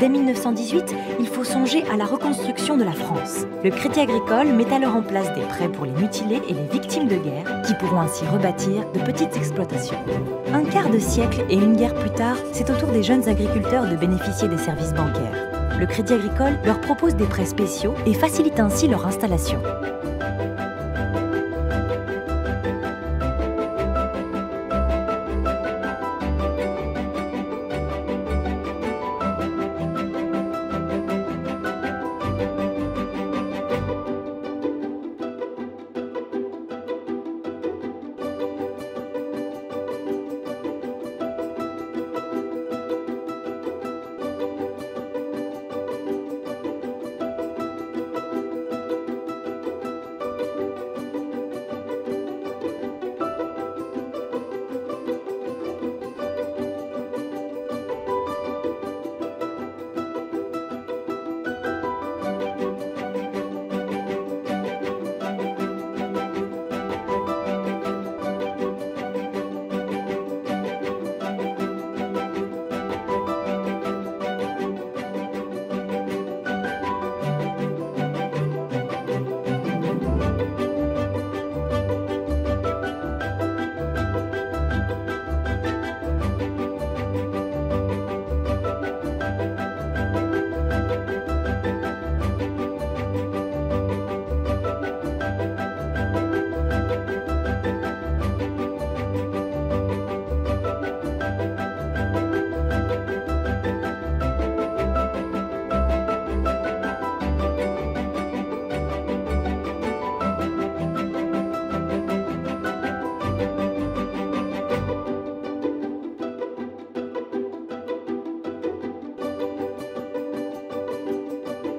Dès 1918, il faut songer à la reconstruction de la France. Le Crédit Agricole met alors en place des prêts pour les mutilés et les victimes de guerre, qui pourront ainsi rebâtir de petites exploitations. Un quart de siècle et une guerre plus tard, c'est au tour des jeunes agriculteurs de bénéficier des services bancaires. Le Crédit Agricole leur propose des prêts spéciaux et facilite ainsi leur installation.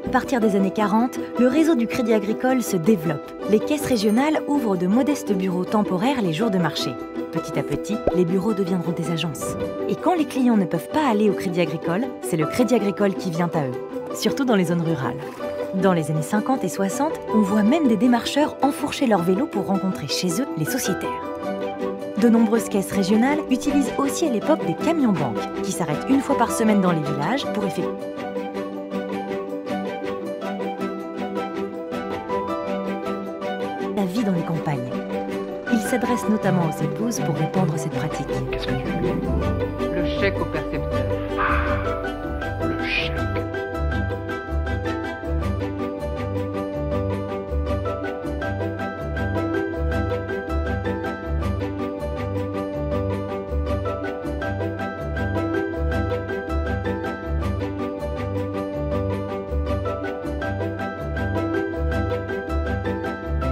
À partir des années 40, le réseau du Crédit Agricole se développe. Les caisses régionales ouvrent de modestes bureaux temporaires les jours de marché. Petit à petit, les bureaux deviendront des agences. Et quand les clients ne peuvent pas aller au Crédit Agricole, c'est le Crédit Agricole qui vient à eux, surtout dans les zones rurales. Dans les années 50 et 60, on voit même des démarcheurs enfourcher leur vélo pour rencontrer chez eux les sociétaires. De nombreuses caisses régionales utilisent aussi à l'époque des camions-banques qui s'arrêtent une fois par semaine dans les villages pour effectuer la vie dans les campagnes. Il s'adresse notamment aux épouses pour répandre cette pratique. Qu'est-ce que tu veux? Le chèque au percepteur. Le chèque.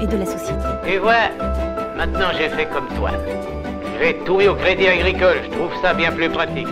Et de la société. Et voilà, maintenant j'ai fait comme toi. Je vais tout au Crédit Agricole, je trouve ça bien plus pratique.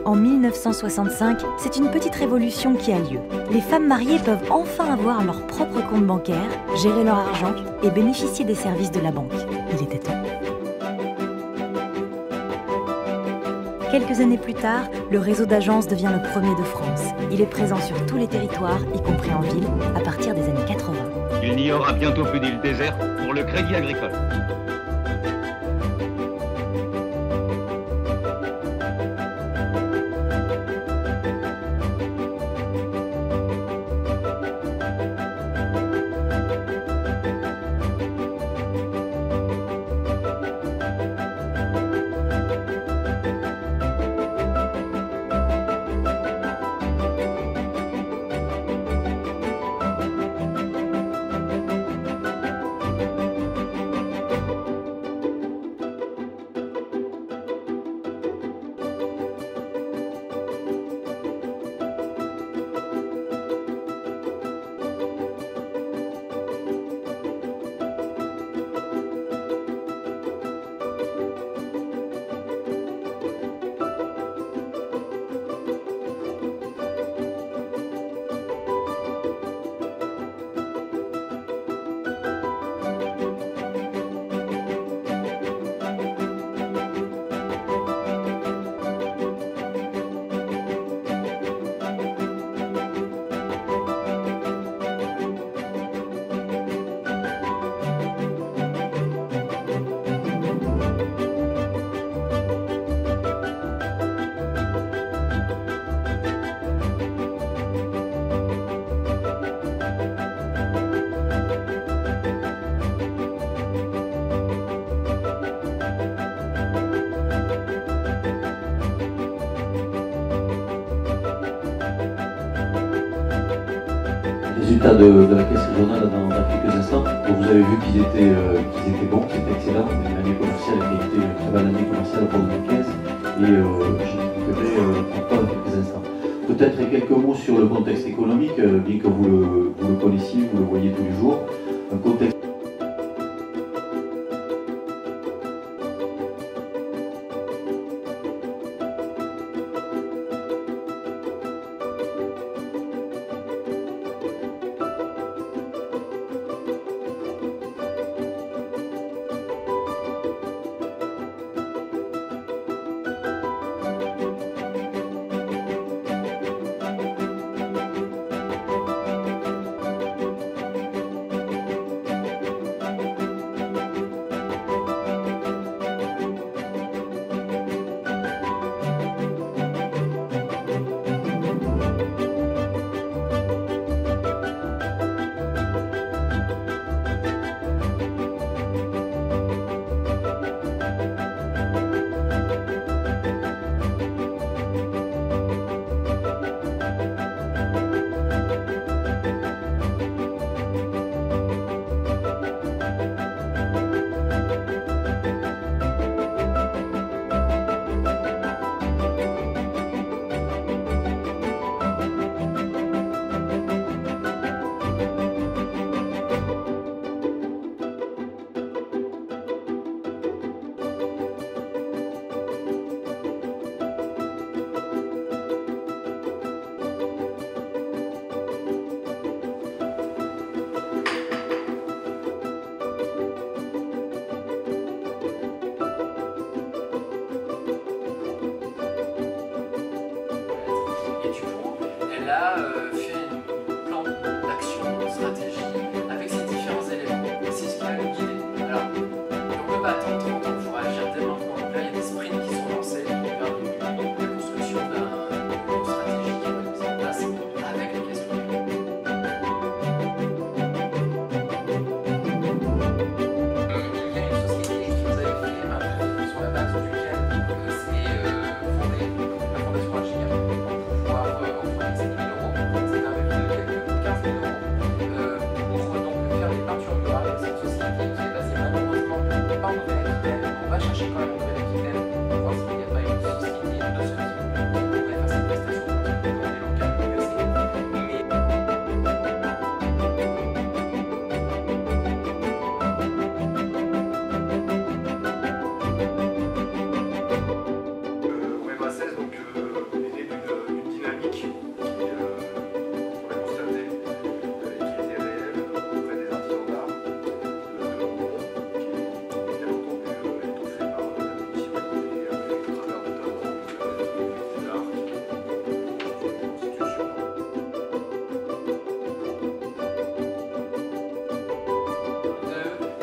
En 1965, c'est une petite révolution qui a lieu. Les femmes mariées peuvent enfin avoir leur propre compte bancaire, gérer leur argent et bénéficier des services de la banque. Il était temps. Quelques années plus tard, le réseau d'agences devient le premier de France. Il est présent sur tous les territoires, y compris en ville, à partir des années 80. Il n'y aura bientôt plus d'île déserte pour le Crédit Agricole. résultats de la caisse régionale dans quelques instants. Donc vous avez vu qu'ils étaient bons, qu'ils étaient excellents. Une année commerciale qui a été une très belle année commerciale pour 2015 et j'expliquerai pourquoi dans quelques instants. Peut-être quelques mots sur le contexte économique, bien que vous le connaissiez, vous le voyez tous les jours. Un contexte elle a fait un plan d'action, une stratégie avec ces différents éléments. Et c'est ce qui va nous guider. Alors, on ne peut pas attendre 30 ans pour agir dès maintenant. Donc là, il y a des sprints qui sont lancés vers la construction d'une stratégie qui va être mise en place avec les questions. Il y a une société qui nous avait fait un prix sur la base duquel c'est fondé la Fondation Agir.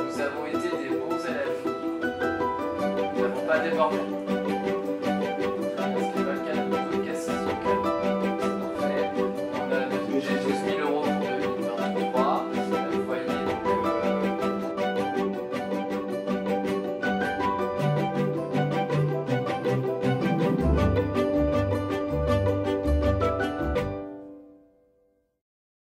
Nous avons été des bons élèves. Nous n'avons pas débordé.